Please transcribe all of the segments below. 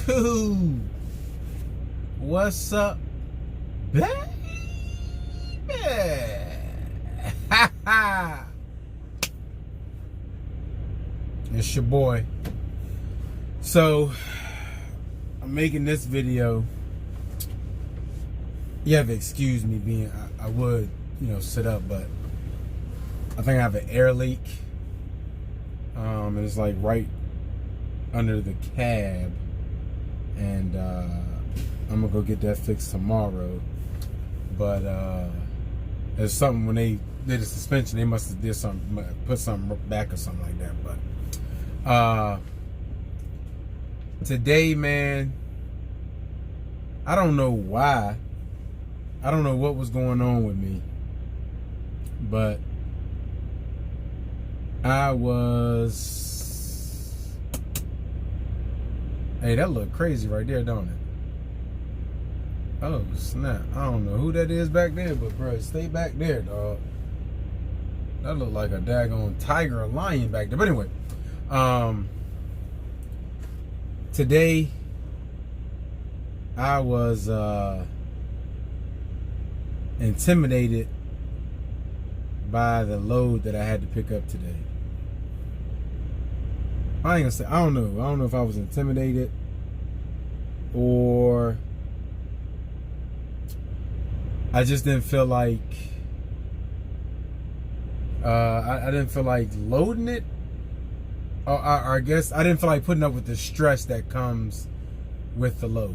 YouTube. What's up, baby? Ha ha! It's your boy. So, I'm making this video. You have to excuse me being, I would, sit up, but I think I have an air leak. And it's like right under the cab. And I'm gonna go get that fixed tomorrow. But there's something when they did the suspension, they must have did something, put something back or something like that. But today, man, I don't know why. I don't know what was going on with me, but I was, hey, that looked crazy right there, don't it? Oh, snap. I don't know who that is back there, but bro, stay back there, dog. That looked like a daggone tiger or lion back there. But anyway, today I was intimidated by the load that I had to pick up today. I ain't gonna say, I don't know if I was intimidated or I just didn't feel like I didn't feel like loading it, or I guess I didn't feel like putting up with the stress that comes with the load.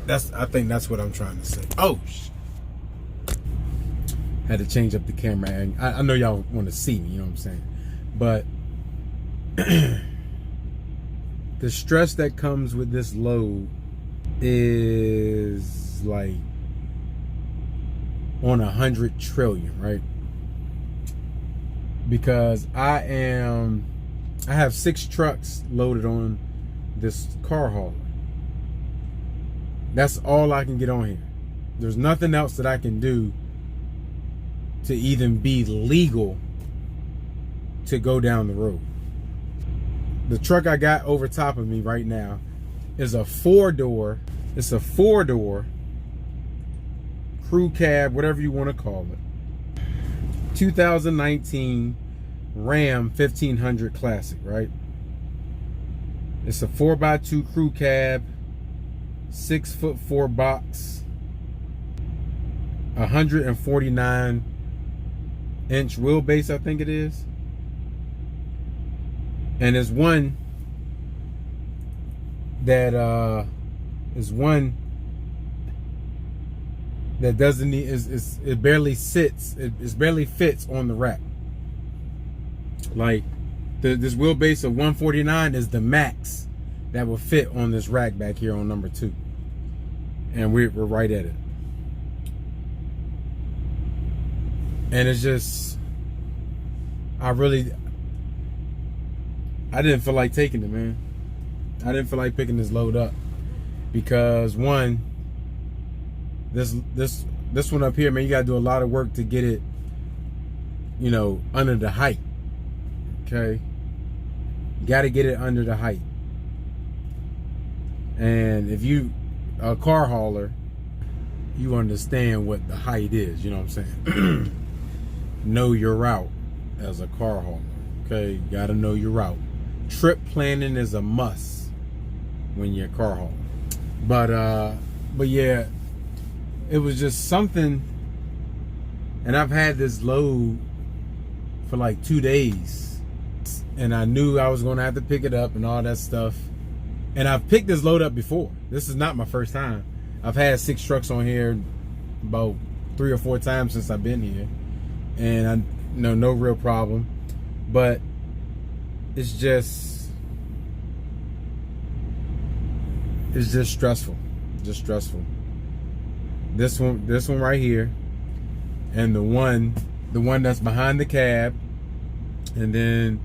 I think that's what I'm trying to say. Oh, had to change up the camera, and I know y'all want to see me, you know what I'm saying, but the stress that comes with this load is like on 100 trillion, right? Because I have 6 trucks loaded on this car hauler. That's all I can get on here. There's nothing else that I can do to even be legal to go down the road. The truck I got over top of me right now is a 4-door. It's a 4-door crew cab, whatever you want to call it. 2019 Ram 1500 Classic, right? It's a 4x2 crew cab, 6'4" box, 149-inch wheelbase, I think it is. And there's one that doesn't need, it barely sits, it barely fits on the rack. Like this wheelbase of 149 is the max that will fit on this rack back here on number 2, and we're right at it. And it's just, I didn't feel like taking it, man. I didn't feel like picking this load up because one, this one up here, man, you gotta do a lot of work to get it, under the height. Okay, you gotta get it under the height. And if you a car hauler, you understand what the height is. You know what I'm saying? Know your route as a car hauler. Okay, you gotta know your route. Trip planning is a must when you're a car hauler. But yeah, it was just something. And I've had this load for like 2 days, and I knew I was gonna have to pick it up and all that stuff. And I've picked this load up before. This is not my first time. I've had 6 trucks on here about 3 or 4 times since I've been here, and I no real problem. But it's just stressful. Just stressful. This one right here, and the one that's behind the cab, and then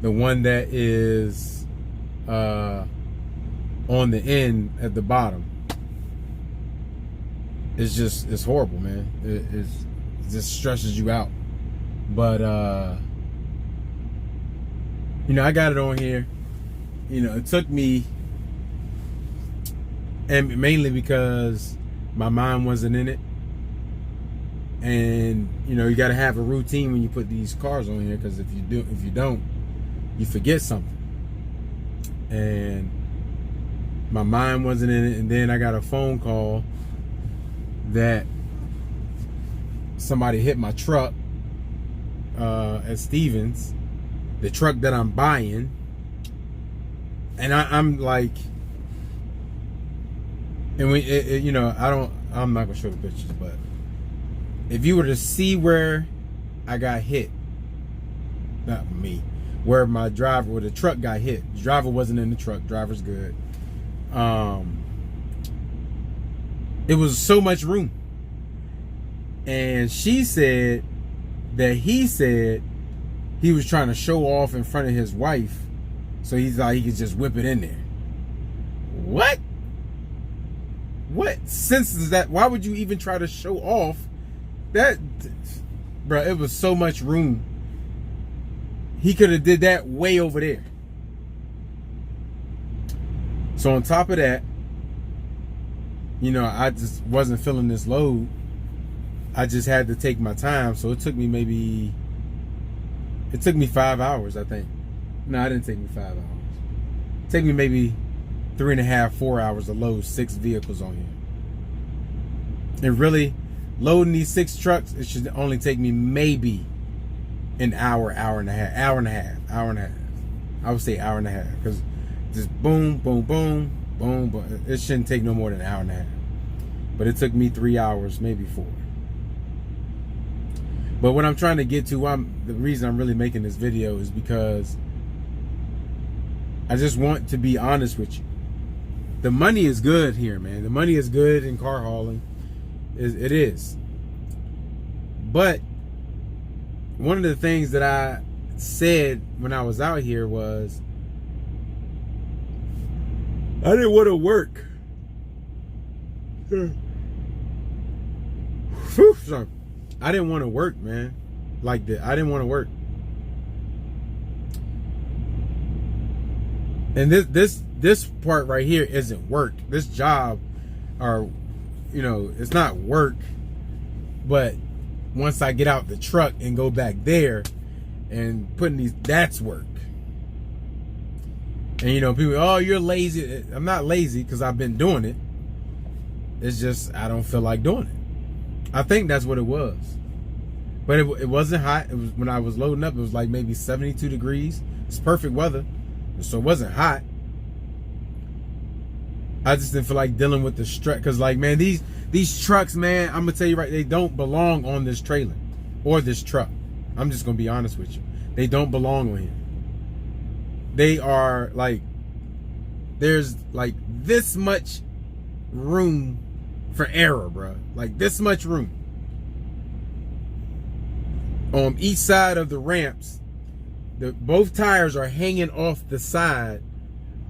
the one that is on the end at the bottom. It's horrible, man. It just stresses you out. But I got it on here. It took me and mainly because my mind wasn't in it. And you know, you got to have a routine when you put these cars on here, because if you don't, you forget something. And my mind wasn't in it. And then I got a phone call that somebody hit my truck at Stevens, the truck that I'm buying. And I'm like, and you know, I'm not gonna show the pictures, but if you were to see where I got hit, not me, where the truck got hit. The driver wasn't in the truck. Driver's good. It was so much room. And she said that he said he was trying to show off in front of his wife, so he thought he could just whip it in there. What? What sense is that? Why would you even try to show off? That, bro, it was so much room. He could have did that way over there. So on top of that, you know, I just wasn't feeling this load. I just had to take my time. So it took me 5 hours, I think. No, it didn't take me 5 hours. It took me maybe 3.5, 4 hours to load 6 vehicles on here. And really, loading these 6 trucks, it should only take me maybe an hour, hour and a half. I would say hour and a half, because just boom, boom, boom, boom, boom. It shouldn't take no more than an hour and a half. But it took me 3 hours, maybe 4. But what I'm trying to get to, the reason I'm really making this video is because I just want to be honest with you. The money is good here, man. The money is good in car hauling. It is. But one of the things that I said when I was out here was I didn't want to work. Sorry. I didn't want to work, man. Like that. I didn't want to work. And this part right here isn't work. This job, or you know, it's not work. But once I get out the truck and go back there and putting these, that's work. And you know, people, oh, you're lazy. I'm not lazy, because I've been doing it. It's just I don't feel like doing it. I think that's what it was. But it wasn't hot. It was, when I was loading up, it was like maybe 72 degrees. It's perfect weather, so it wasn't hot. I just didn't feel like dealing with the stress, because like, man, these trucks, man, I'm gonna tell you right, they don't belong on this trailer or this truck. I'm just gonna be honest with you. They don't belong on here. They are like, there's like this much room for error, bro. Like this much room. On each side of the ramps, both tires are hanging off the side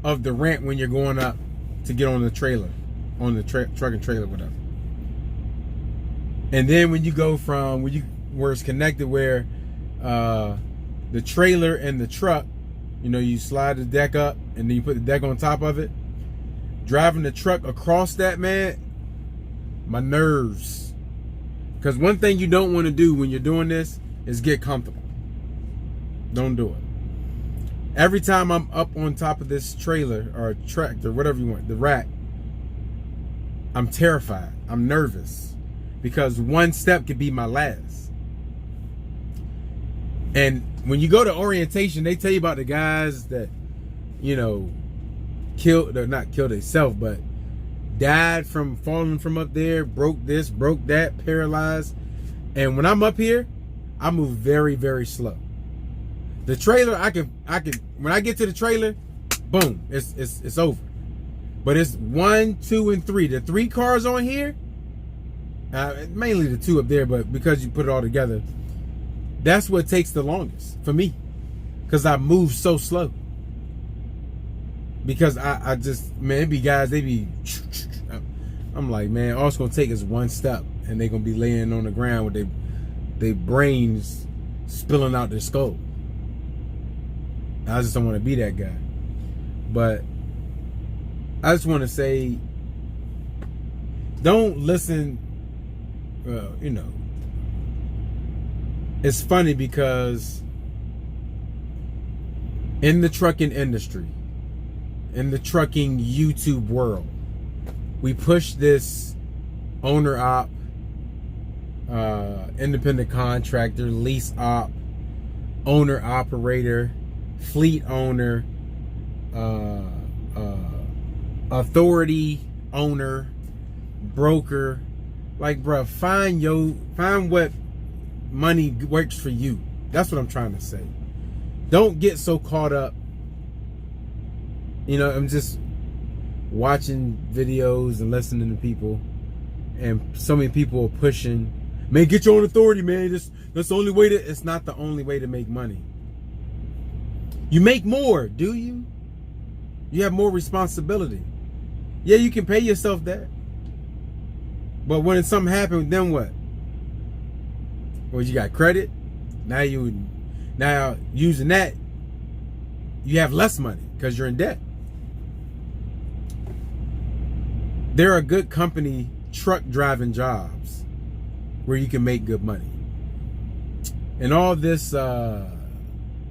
of the ramp when you're going up to get on the trailer, on the truck and trailer, whatever. And then when you go from where it's connected, where the trailer and the truck, you know, you slide the deck up and then you put the deck on top of it. Driving the truck across that, man, my nerves. Because one thing you don't want to do when you're doing this is get comfortable. Don't do it. Every time I'm up on top of this trailer or tractor, whatever you want, the rack, I'm terrified. I'm nervous, because one step could be my last. And when you go to orientation, they tell you about the guys that, you know, not killed themselves, but died from falling from up there, broke this, broke that, paralyzed. And when I'm up here, I move very, very slow. The trailer, I can when I get to the trailer, boom, it's over. But it's 1, 2, and 3. The 3 cars on here, mainly the 2 up there, but because you put it all together, that's what takes the longest for me, because I move so slow. Because I just, man, it be guys, they be, I'm like, man, all it's gonna take is one step, and they gonna be laying on the ground with their brains spilling out their skull. I just don't want to be that guy. But I just want to say, don't listen. You know, it's funny because in the trucking industry, in the trucking YouTube world, we push this owner op, independent contractor, lease op, owner operator, fleet owner, authority owner, broker. Like, bruh, find what money works for you. That's what I'm trying to say. Don't get so caught up. You know, I'm just watching videos and listening to people, and so many people are pushing, man, get your own authority, man. That's the only way to. It's not the only way to make money. You make more, do you? You have more responsibility. Yeah, you can pay yourself that. But when something happens, then what? Well, you got credit. Now using that, you have less money because you're in debt. There are good company truck driving jobs where you can make good money. And all this, I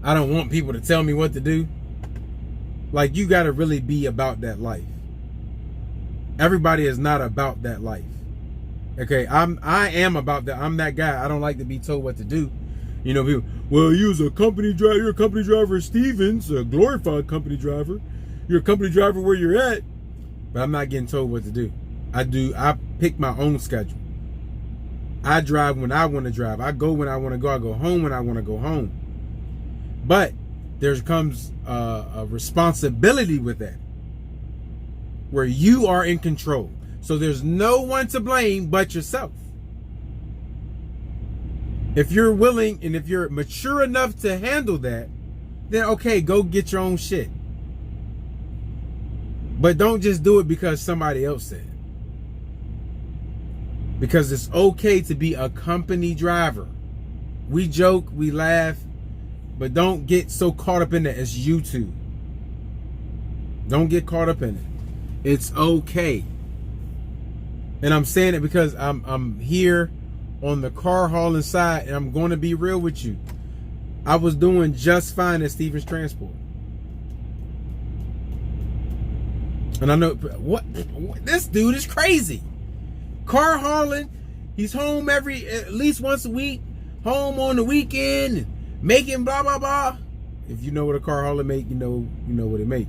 don't want people to tell me what to do. Like, you got to really be about that life. Everybody is not about that life. Okay, I am about that. I'm that guy. I don't like to be told what to do. You know, people, well, you was a company driver. You're a company driver at Stevens, a glorified company driver. You're a company driver where you're at. But I'm not getting told what to do. I pick my own schedule. I drive when I want to drive. I go when I want to go. I go home when I want to go home. But there comes a responsibility with that, where you are in control. So there's no one to blame but yourself. If you're willing and if you're mature enough to handle that, then okay, go get your own shit. But don't just do it because somebody else said. Because it's okay to be a company driver. We joke, we laugh, but don't get so caught up in that. It's YouTube. Don't get caught up in it. It's okay. And I'm saying it because I'm here on the car hauling side, and I'm going to be real with you. I was doing just fine at Stevens Transport. And I know, what this dude is crazy. Car hauling, he's home at least once a week, home on the weekend, making blah, blah, blah. If you know what a car hauler make, you know what it make.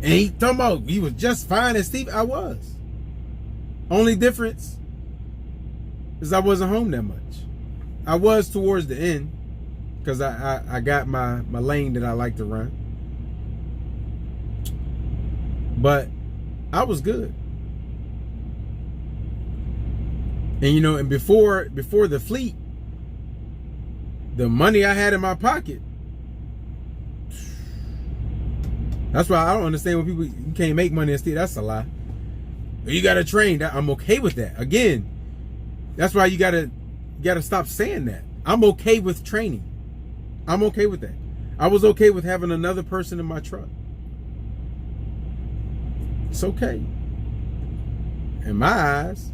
And he talking about he was just fine at Steve. I was. Only difference is I wasn't home that much. I was towards the end because I got my lane that I like to run. But I was good. And you know, and before the fleet, the money I had in my pocket, that's why I don't understand when people, you can't make money and steal. That's a lie. You gotta train. I'm okay with that. Again, that's why you gotta stop saying that. I'm okay with training. I'm okay with that. I was okay with having another person in my truck. It's okay. In my eyes,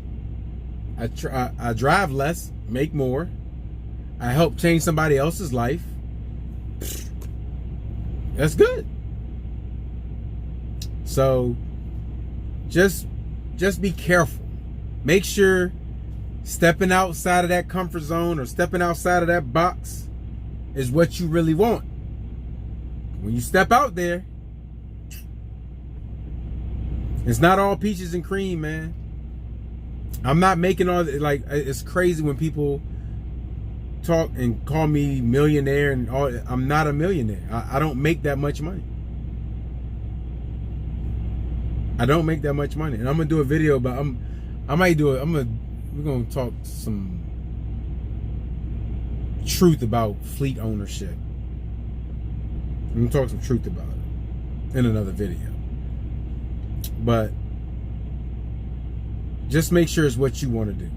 I drive less, make more. I help change somebody else's life. That's good. So just be careful. Make sure stepping outside of that comfort zone or stepping outside of that box is what you really want. When you step out there, it's not all peaches and cream, man. I'm not making all like, it's crazy when people talk and call me millionaire and all. I'm not a millionaire. I don't make that much money. I don't make that much money. And I'm gonna do a video about we're gonna talk some truth about fleet ownership. I'm gonna talk some truth about it in another video. But just make sure it's what you want to do.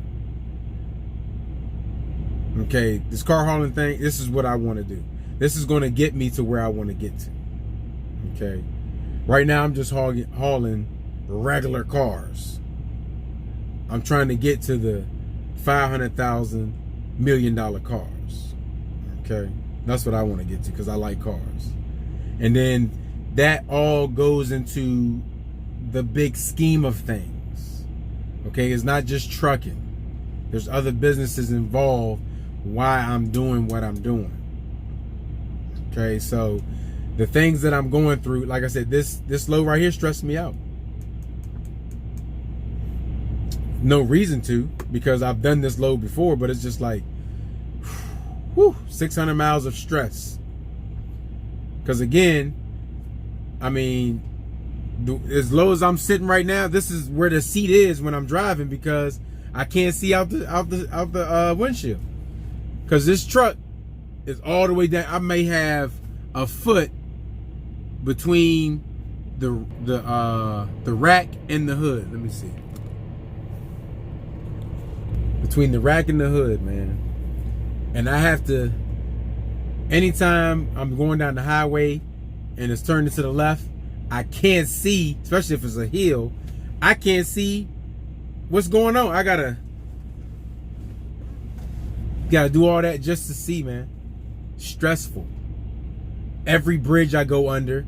Okay, this car hauling thing, this is what I want to do. This is going to get me to where I want to get to. Okay, right now I'm just hauling regular cars. I'm trying to get to the $500,000 million cars. Okay, that's what I want to get to because I like cars. And then that all goes into the big scheme of things. Okay, it's not just trucking. There's other businesses involved why I'm doing what I'm doing. Okay, so the things that I'm going through, like I said, this load right here stressed me out. No reason to, because I've done this load before, but it's just like, whew, 600 miles of stress. Because again, I mean, as low as I'm sitting right now, this is where the seat is when I'm driving because I can't see out the windshield. Because this truck is all the way down. I may have a foot between the rack and the hood. Let me see. Between the rack and the hood, man. And I have to, anytime I'm going down the highway and it's turning to the left, I can't see, especially if it's a hill, I can't see what's going on. I gotta do all that just to see, man. Stressful. Every bridge I go under,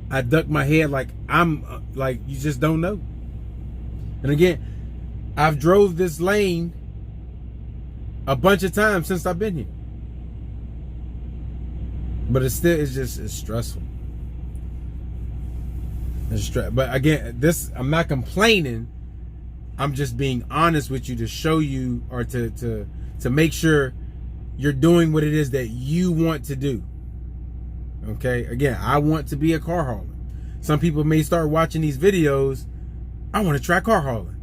I duck my head like I'm like, you just don't know. And again, I've drove this lane a bunch of times since I've been here, but it's stressful. But again, I'm not complaining. I'm just being honest with you to show you, or to make sure you're doing what it is that you want to do. Okay, again, I want to be a car hauler. Some people may start watching these videos, I want to try car hauling.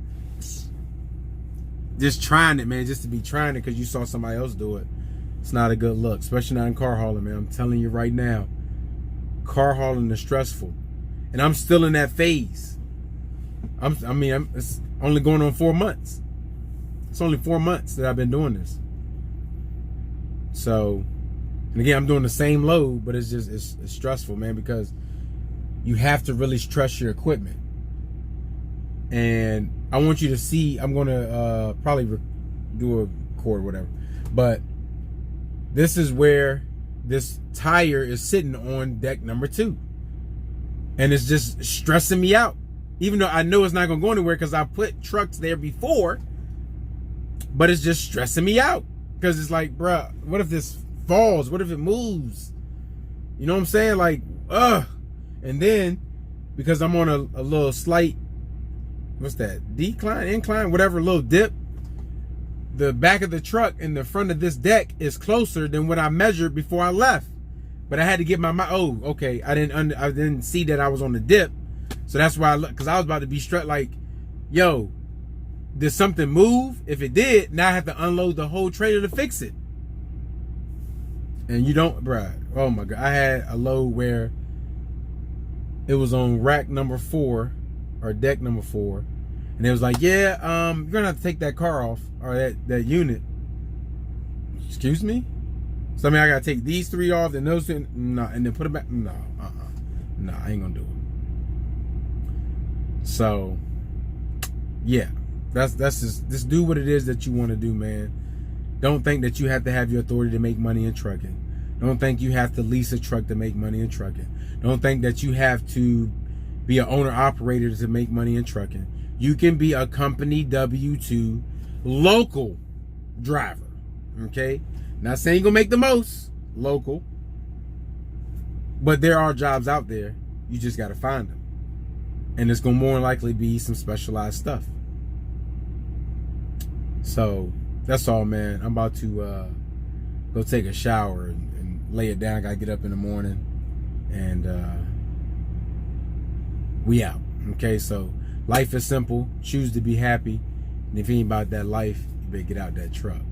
Just trying it, man, just to be trying it because you saw somebody else do it. It's not a good look, especially not in car hauling, man. I'm telling you right now, car hauling is stressful. And I'm still in that phase. It's only going on 4 months. It's only 4 months that I've been doing this. So, and again, I'm doing the same load, but it's stressful, man, because you have to really trust your equipment. And I want you to see, I'm going to probably do a record or whatever, but this is where this tire is sitting on deck number 2. And it's just stressing me out. Even though I know it's not going to go anywhere because I put trucks there before, but it's just stressing me out. Because it's like, bruh, what if this falls? What if it moves? You know what I'm saying? Like, ugh. And then, because I'm on a little slight, what's that? Decline, incline, whatever, little dip. The back of the truck and the front of this deck is closer than what I measured before I left. But I had to get my okay. I didn't see that I was on the dip, so that's why because I was about to be stressed. Like, yo, did something move? If it did, now I have to unload the whole trailer to fix it. And you don't, bruh. Oh my God, I had a load where it was on rack number 4 or deck number 4, and it was like, yeah, you're gonna have to take that car off or that unit. Excuse me. So I mean, I gotta take these 3 off, and those, no, and then put it back. No, no, I ain't gonna do it. So, yeah, that's just do what it is that you want to do, man. Don't think that you have to have your authority to make money in trucking. Don't think you have to lease a truck to make money in trucking. Don't think that you have to be an owner operator to make money in trucking. You can be a company W-2 local driver. Okay. Not saying you're gonna make the most local, but there are jobs out there. You just gotta find them, and it's gonna more than likely be some specialized stuff. So that's all, man. I'm about to go take a shower and lay it down. I gotta get up in the morning, and we out. Okay, so life is simple. Choose to be happy, and if you ain't about that life, you better get out that truck.